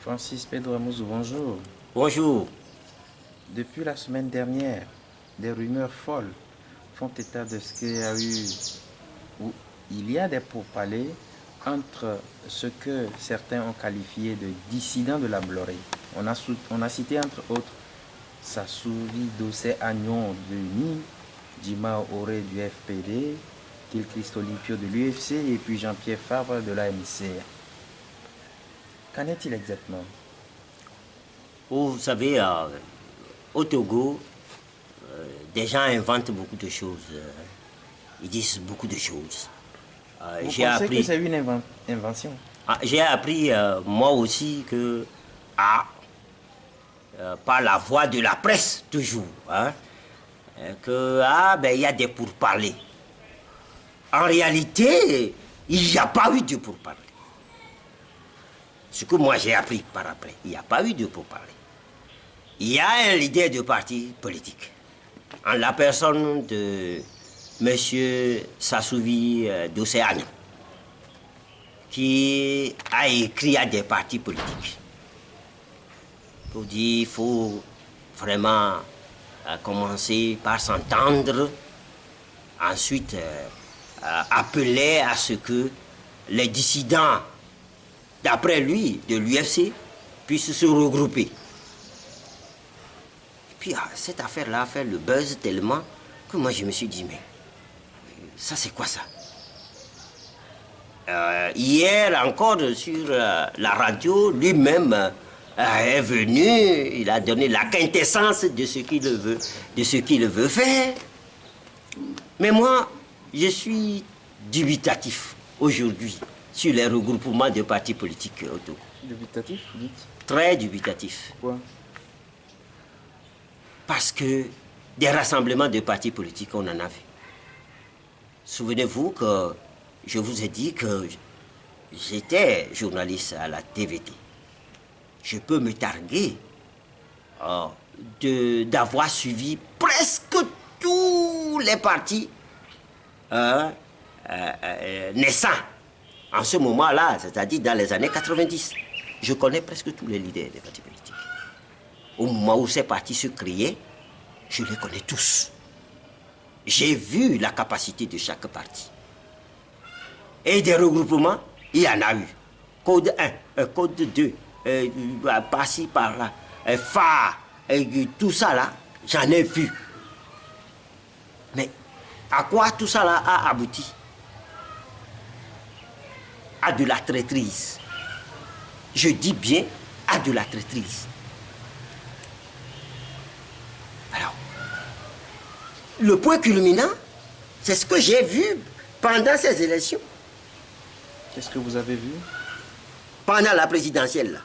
Francis Pedro Amouzou, bonjour. Bonjour. Depuis la semaine dernière, des rumeurs folles font état de ce qu'il y a eu, ou il y a des pourparlers entre ce que certains ont qualifié de dissidents de la Bloré. On a cité entre autres Sassouvi Dossé Agnon de Nîmes, Djima Auré du FPD, Gil Christolipio de l'UFC et puis Jean-Pierre Favre de l'AMC. Qu'en est-il exactement? Vous savez, au Togo, des gens inventent beaucoup de choses. Ils disent beaucoup de choses. Vous pensez que c'est une invention? J'ai appris, moi aussi, que par la voie de la presse, toujours, il y a des pourparlers. En réalité, il n'y a pas eu de pourparlers. Ce que moi j'ai appris par après, il n'y a pas eu de pourparlers. Il y a un leader de parti politique, en la personne de M. Sassouvi Dossé Agnon, qui a écrit à des partis politiques pour dire qu'il faut vraiment commencer par s'entendre, ensuite appeler à ce que les dissidents, d'après lui, de l'UFC, puissent se regrouper. Et puis cette affaire-là a fait le buzz tellement que moi je me suis dit, mais ça c'est quoi ça? Hier encore sur la radio, lui-même est venu, il a donné la quintessence de ce qu'il veut faire. Mais moi, je suis dubitatif aujourd'hui sur les regroupements de partis politiques au Togo. Dubitatif, dites? Très dubitatif. Pourquoi? Parce que des rassemblements de partis politiques, on en a vu. Souvenez-vous que je vous ai dit que j'étais journaliste à la TVT. Je peux me targuer d'avoir suivi presque tous les partis naissants en ce moment-là, c'est-à-dire dans les années 90. Je connais presque tous les leaders des partis politiques. Au moment où ces partis se créaient, je les connais tous. J'ai vu la capacité de chaque parti. Et des regroupements, il y en a eu. Code 1, code 2, par-ci, par-là, phare, tout ça là, j'en ai vu. Mais à quoi tout ça là a abouti? À de la traîtrise. Je dis bien à de la traîtrise. Alors, le point culminant, c'est ce que j'ai vu pendant ces élections. Qu'est-ce que vous avez vu? Pendant la présidentielle, là.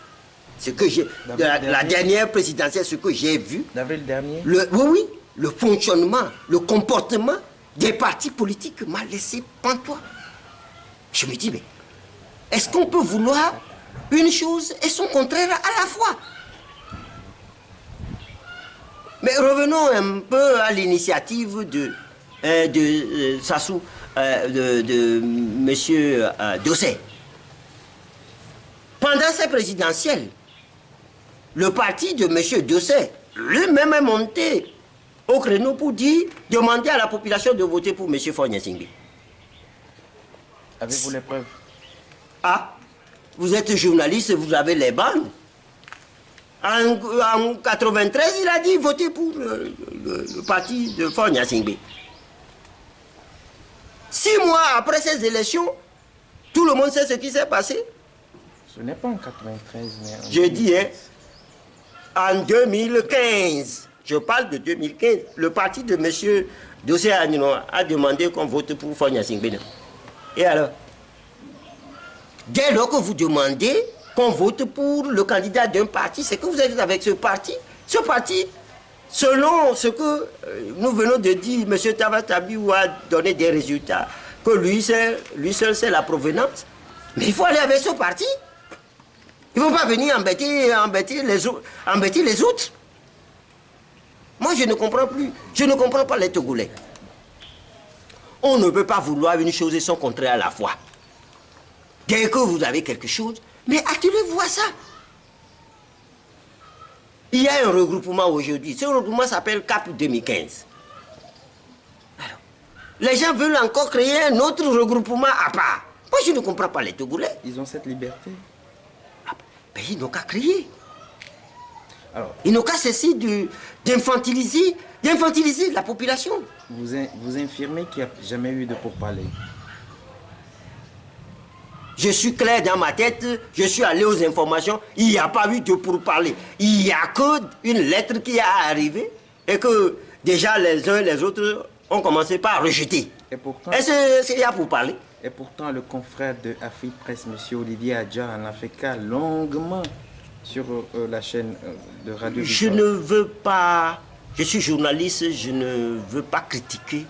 Ce que j'ai, la dernière présidentielle, ce que j'ai vu. D'avril dernier? Oui, le fonctionnement, le comportement des partis politiques m'a laissé pantois. Je me dis, mais est-ce qu'on peut vouloir une chose et son contraire à la fois? Mais revenons un peu à l'initiative de Sassou, de M. Dossé. Pendant ces présidentielles, le parti de M. Dossé lui-même est monté au créneau pour dire, demander à la population de voter pour M. Fonya Singbe. Avez-vous les preuves? Ah, vous êtes journaliste, vous avez les bandes. En 93, il a dit voter pour le parti de Fonya Singbe. 6 mois après ces élections, tout le monde sait ce qui s'est passé. Ce n'est pas en 93, mais en Je dis, en 2015, je parle de 2015, le parti de M. Dossé Agnon a demandé qu'on vote pour Fonya Singbe. Et alors? Dès lors que vous demandez qu'on vote pour le candidat d'un parti, c'est que vous êtes avec ce parti. Ce parti, selon ce que nous venons de dire, M. Tabatabiou a donné des résultats, que lui seul c'est la provenance. Mais il faut aller avec ce parti. Ils ne vont pas venir embêter les autres. Moi, je ne comprends plus. Je ne comprends pas les Togolais. On ne peut pas vouloir une chose et son contraire à la fois. Dès que vous avez quelque chose, mais attelez-vous à ça. il y a un regroupement aujourd'hui. Ce regroupement s'appelle CAP 2015. Alors, les gens veulent encore créer un autre regroupement à part. Moi, je ne comprends pas les Togolais. Ils ont cette liberté. Ah, ben, ils n'ont qu'à créer. Alors, ils n'ont qu'à cesser d'infantiliser la population. Vous infirmez qu'il n'y a jamais eu de pourparlers. Je suis clair dans ma tête, je suis allé aux informations, il n'y a pas eu de pourparlers. Il n'y a qu'une lettre qui est arrivée et que déjà les uns et les autres ont commencé par rejeter. Et pourtant, est-ce qu'il y a pourparlers? Et pourtant, le confrère de Afrique Presse, M. Olivier Adja, en a fait cas longuement sur la chaîne de radio. Je ne veux pas, je suis journaliste, je ne veux pas critiquer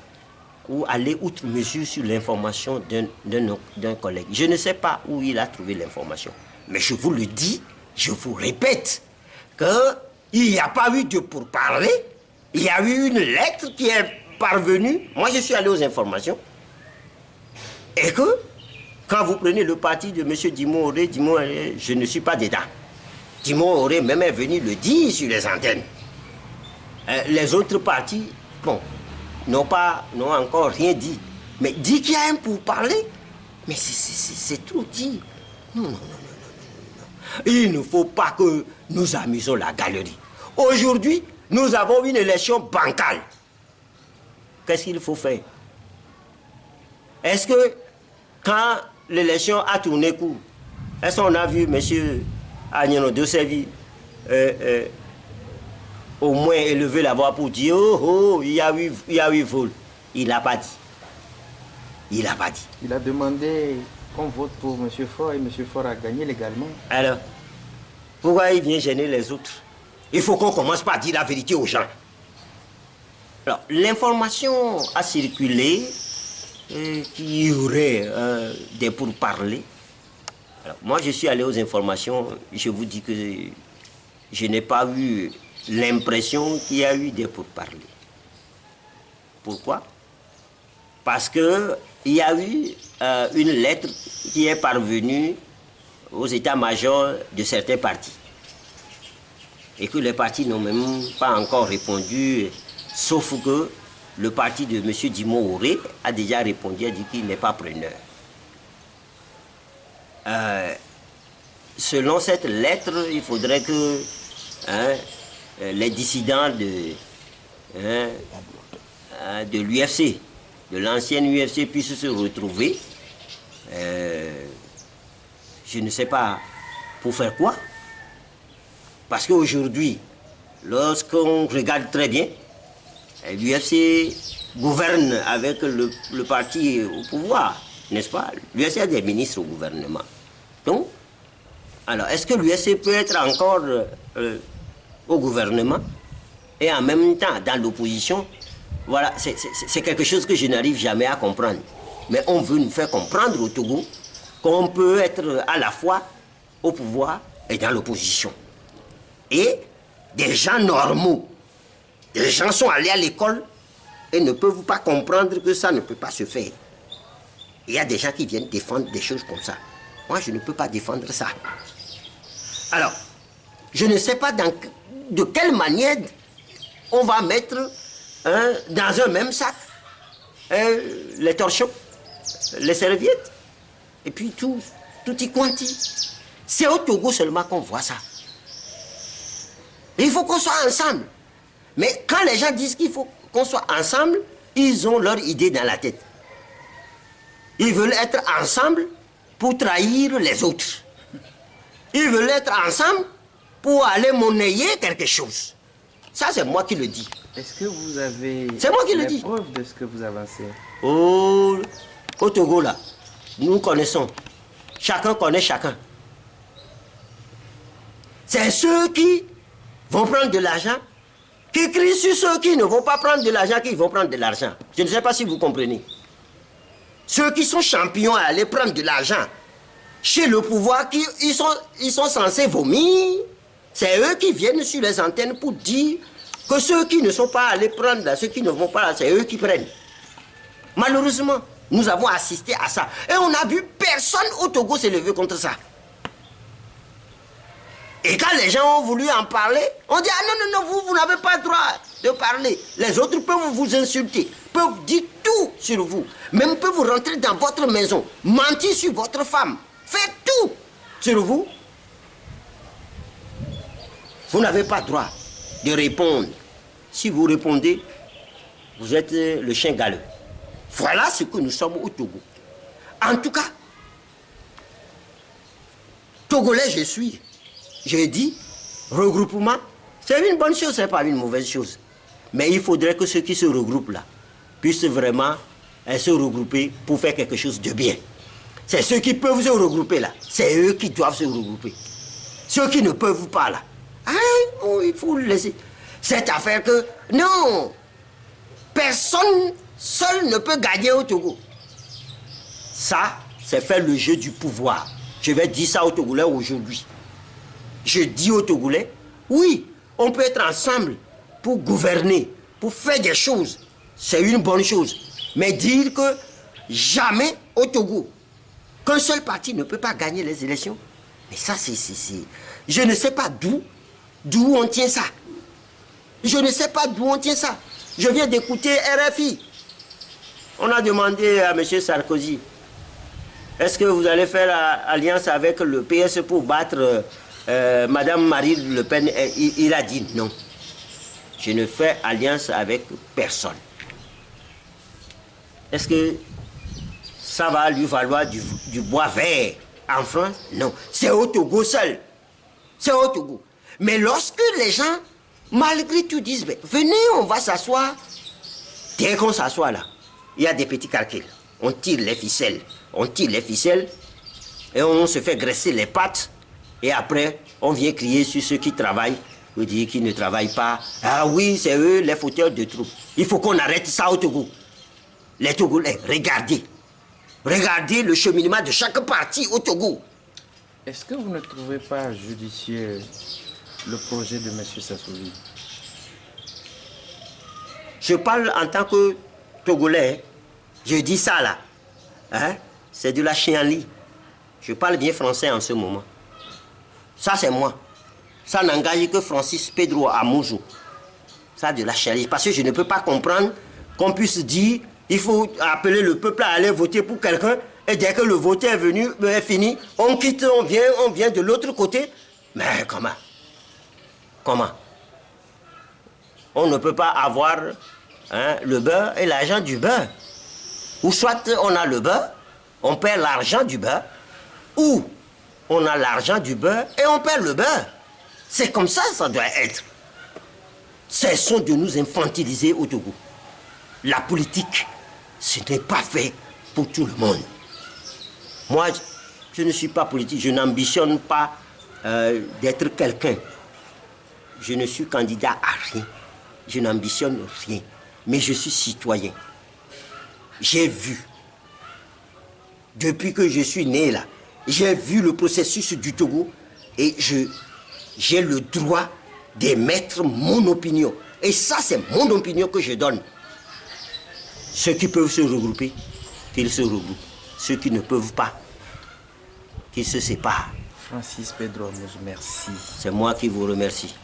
ou aller outre mesure sur l'information d'un collègue. Je ne sais pas où il a trouvé l'information. Mais je vous le dis, je vous répète, qu'il n'y a pas eu de pourparlers. Il y a eu une lettre qui est parvenue. Moi, je suis allé aux informations. Et que, quand vous prenez le parti de M. Dimo Oré, je ne suis pas dedans. Dimo Oré même est venu le dire sur les antennes. Les autres partis, bon, n'ont encore rien dit. Mais dit qu'il y a un pourparler, mais c'est trop dit. Non. Il ne faut pas que nous amusons la galerie. Aujourd'hui, nous avons une élection bancale. Qu'est-ce qu'il faut faire? Est-ce que, quand l'élection a tourné court, est-ce qu'on a vu M. Agnano Dosevi au moins élever la voix pour dire il y a eu vol? Il n'a pas dit. Il n'a pas dit. Il a demandé qu'on vote pour M. Faure et M. Faure a gagné légalement. Alors, pourquoi il vient gêner les autres? Il faut qu'on commence par dire la vérité aux gens. Alors, l'information a circulé qu'il y aurait des pourparlers. Alors, moi, je suis allé aux informations, je vous dis que je n'ai pas eu l'impression qu'il y a eu des pourparlers. Pourquoi? Parce qu'il y a eu une lettre qui est parvenue aux états-majors de certains partis. Et que les partis n'ont même pas encore répondu, sauf que le parti de M. Dimo Oré a déjà répondu, a dit qu'il n'est pas preneur. Selon cette lettre, il faudrait que les dissidents de l'UFC, de l'ancienne UFC, puissent se retrouver. Je ne sais pas pour faire quoi. Parce qu'aujourd'hui, lorsqu'on regarde très bien, l'UFC gouverne avec le parti au pouvoir, n'est-ce pas? L'UFC a des ministres au gouvernement. Donc, alors, est-ce que l'UFC peut être encore au gouvernement et en même temps dans l'opposition? Voilà, c'est quelque chose que je n'arrive jamais à comprendre. Mais on veut nous faire comprendre au Togo qu'on peut être à la fois au pouvoir et dans l'opposition. Et des gens normaux, des gens sont allés à l'école et ne peuvent pas comprendre que ça ne peut pas se faire. Il y a des gens qui viennent défendre des choses comme ça. Moi, je ne peux pas défendre ça. Alors, je ne sais pas de quelle manière on va mettre dans un même sac les torchons, les serviettes, et puis tout y quanti. C'est au Togo seulement qu'on voit ça. Il faut qu'on soit ensemble. Mais quand les gens disent qu'il faut qu'on soit ensemble, ils ont leur idée dans la tête. Ils veulent être ensemble pour trahir les autres. Ils veulent être ensemble pour aller monnayer quelque chose. Ça, c'est moi qui le dis. Est-ce que vous avez des preuves de ce que vous avancez? Oh, au Togo, là, nous connaissons. Chacun connaît chacun. C'est ceux qui vont prendre de l'argent qui crient sur ceux qui ne vont pas prendre de l'argent, qui vont prendre de l'argent. Je ne sais pas si vous comprenez. Ceux qui sont champions à aller prendre de l'argent chez le pouvoir, ils sont censés vomir. C'est eux qui viennent sur les antennes pour dire que ceux qui ne sont pas allés prendre, ceux qui ne vont pas, c'est eux qui prennent. Malheureusement, nous avons assisté à ça. Et on a vu personne au Togo s'élever contre ça. Et quand les gens ont voulu en parler, on dit, ah non, non, non, vous n'avez pas le droit de parler. Les autres peuvent vous insulter, peuvent dire tout sur vous. Même peuvent vous rentrer dans votre maison, mentir sur votre femme, faire tout sur vous. Vous n'avez pas le droit de répondre. Si vous répondez, vous êtes le chien galeux. Voilà ce que nous sommes au Togo. En tout cas, Togolais je suis. J'ai dit, regroupement, c'est une bonne chose, c'est pas une mauvaise chose. Mais il faudrait que ceux qui se regroupent là puissent vraiment se regrouper pour faire quelque chose de bien. C'est ceux qui peuvent se regrouper là, c'est eux qui doivent se regrouper. Ceux qui ne peuvent pas là, il faut le laisser. Cette affaire que, non, personne seul ne peut gagner au Togo. Ça, c'est faire le jeu du pouvoir. Je vais dire ça aux Togolais aujourd'hui. Je dis aux Togolais, oui, on peut être ensemble pour gouverner, pour faire des choses. C'est une bonne chose. Mais dire que jamais au Togo, qu'un seul parti ne peut pas gagner les élections, mais ça, c'est... Je ne sais pas d'où on tient ça. Je ne sais pas d'où on tient ça. Je viens d'écouter RFI. On a demandé à M. Sarkozy, est-ce que vous allez faire alliance avec le PS pour battre Madame Marine Le Pen? Il a dit non. Je ne fais alliance avec personne. Est-ce que ça va lui valoir du bois vert en France? Non. C'est au Togo seul. C'est au Togo. Mais lorsque les gens, malgré tout, disent, venez, on va s'asseoir. Dès qu'on s'assoit là, il y a des petits calculs. On tire les ficelles. On tire les ficelles et on se fait graisser les pattes. Et après, on vient crier sur ceux qui travaillent ou dire qu'ils ne travaillent pas. Ah oui, c'est eux les fauteurs de troupes. Il faut qu'on arrête ça au Togo. Les Togolais, regardez. Regardez le cheminement de chaque parti au Togo. Est-ce que vous ne trouvez pas judicieux le projet de M. Sassouvi? Je parle en tant que Togolais. Je dis ça là. Hein? C'est de la chienlit. Je parle bien français en ce moment. Ça, c'est moi. Ça n'engage que Francis Pedro Amouzou. Ça, de la chienlit. Parce que je ne peux pas comprendre qu'on puisse dire il faut appeler le peuple à aller voter pour quelqu'un et dès que le vote est venu, est fini, on quitte, on vient de l'autre côté. Mais comment? Comment? On ne peut pas avoir le beurre et l'argent du beurre. Ou soit on a le beurre, on perd l'argent du beurre, ou on a l'argent du beurre et on perd le beurre. C'est comme ça, ça doit être. Cessons de nous infantiliser au Togo. La politique, ce n'est pas fait pour tout le monde. Moi, je ne suis pas politique, je n'ambitionne pas d'être quelqu'un. Je ne suis candidat à rien. Je n'ambitionne rien. Mais je suis citoyen. J'ai vu, depuis que je suis né là, j'ai vu le processus du Togo et j'ai le droit d'émettre mon opinion. Et ça, c'est mon opinion que je donne. Ceux qui peuvent se regrouper, qu'ils se regroupent. Ceux qui ne peuvent pas, qu'ils se séparent. Francis Pedro Amouzou, merci. C'est moi qui vous remercie.